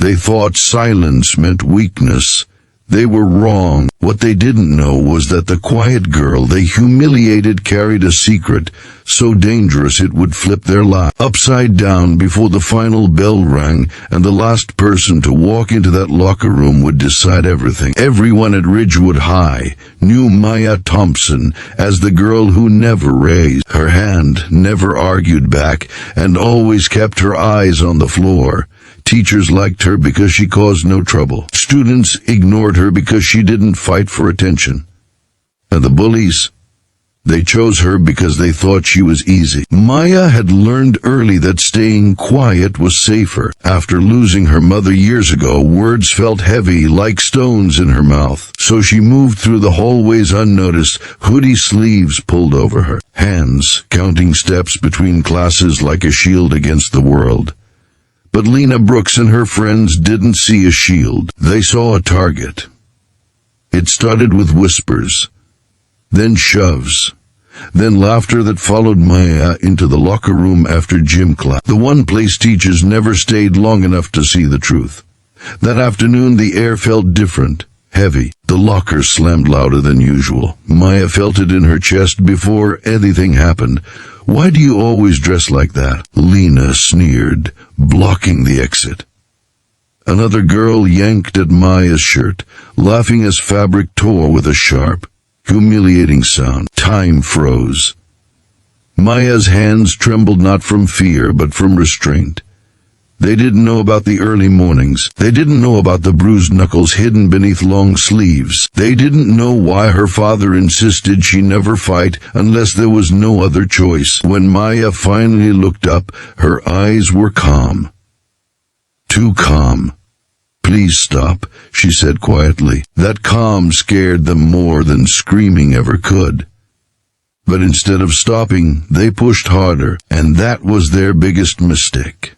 They thought silence meant weakness. They were wrong. What they didn't know was that the quiet girl they humiliated carried a secret so dangerous it would flip their life upside down before the final bell rang, and the last person to walk into that locker room would decide everything. Everyone at Ridgewood High knew Maya Thompson as the girl who never raised her hand, never argued back, and always kept her eyes on the floor. Teachers liked her because she caused no trouble. Students ignored her because she didn't fight for attention. And the bullies, they chose her because they thought she was easy. Maya had learned early that staying quiet was safer. After losing her mother years ago, words felt heavy like stones in her mouth. So she moved through the hallways unnoticed, hoodie sleeves pulled over her, hands counting steps between classes like a shield against the world. But Lena Brooks and her friends didn't see a shield. They saw a target. It started with whispers, then shoves, then laughter that followed Maya into the locker room after gym class, the one place teachers never stayed long enough to see the truth. That afternoon the air felt different, heavy. The locker slammed louder than usual. Maya felt it in her chest before anything happened. "Why do you always dress like that?" Lena sneered, blocking the exit. Another girl yanked at Maya's shirt, laughing as fabric tore with a sharp, humiliating sound. Time froze. Maya's hands trembled not from fear, but from restraint. They didn't know about the early mornings. They didn't know about the bruised knuckles hidden beneath long sleeves. They didn't know why her father insisted she never fight unless there was no other choice. When Maya finally looked up, her eyes were calm. Too calm. "Please stop," she said quietly. That calm scared them more than screaming ever could. But instead of stopping, they pushed harder, and that was their biggest mistake.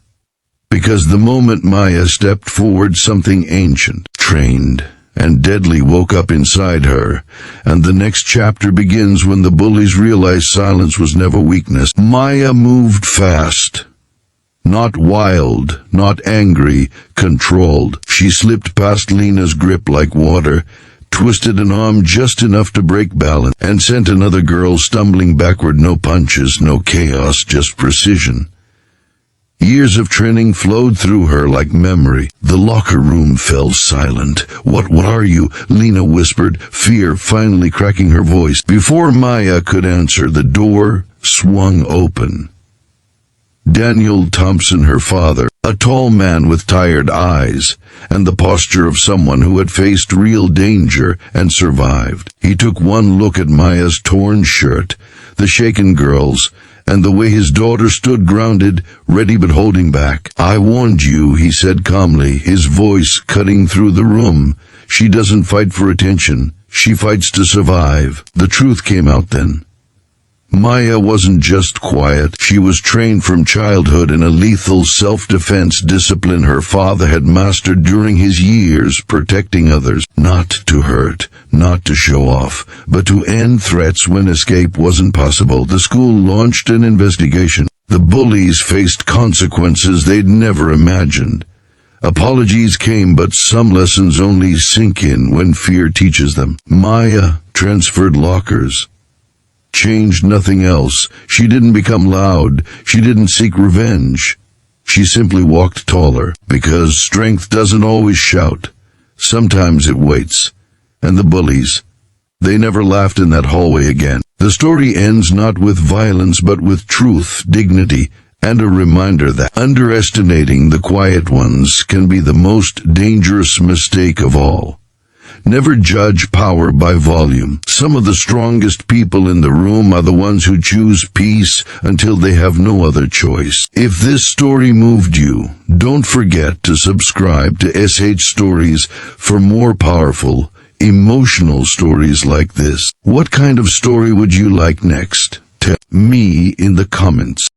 Because the moment Maya stepped forward, something ancient, trained, and deadly woke up inside her, and the next chapter begins when the bullies realized silence was never weakness. Maya moved fast. Not wild, not angry, controlled. She slipped past Lena's grip like water, twisted an arm just enough to break balance, and sent another girl stumbling backward. No punches, no chaos, just precision. Years of training flowed through her like memory. The locker room fell silent. What are you?" Lena whispered, fear finally cracking her voice. Before Maya could answer, the door swung open. Daniel Thompson, her father, a tall man with tired eyes, and the posture of someone who had faced real danger and survived. He took one look at Maya's torn shirt, the shaken girls, and the way his daughter stood grounded, ready but holding back. "I warned you," he said calmly, his voice cutting through the room. "She doesn't fight for attention. She fights to survive." The truth came out then. Maya wasn't just quiet. She was trained from childhood in a lethal self-defense discipline her father had mastered during his years protecting others. Not to hurt, not to show off, but to end threats when escape wasn't possible. The school launched an investigation. The bullies faced consequences they'd never imagined. Apologies came, but some lessons only sink in when fear teaches them. Maya transferred lockers. Changed nothing else. She didn't become loud. She didn't seek revenge. She simply walked taller, because strength doesn't always shout. Sometimes it waits. And the bullies, they never laughed in that hallway again. The story ends not with violence but with truth, dignity, and a reminder that underestimating the quiet ones can be the most dangerous mistake of all. Never judge power by volume. Some of the strongest people in the room are the ones who choose peace until they have no other choice. If this story moved you, don't forget to subscribe to SH Stories for more powerful, emotional stories like this. What kind of story would you like next? Tell me in the comments.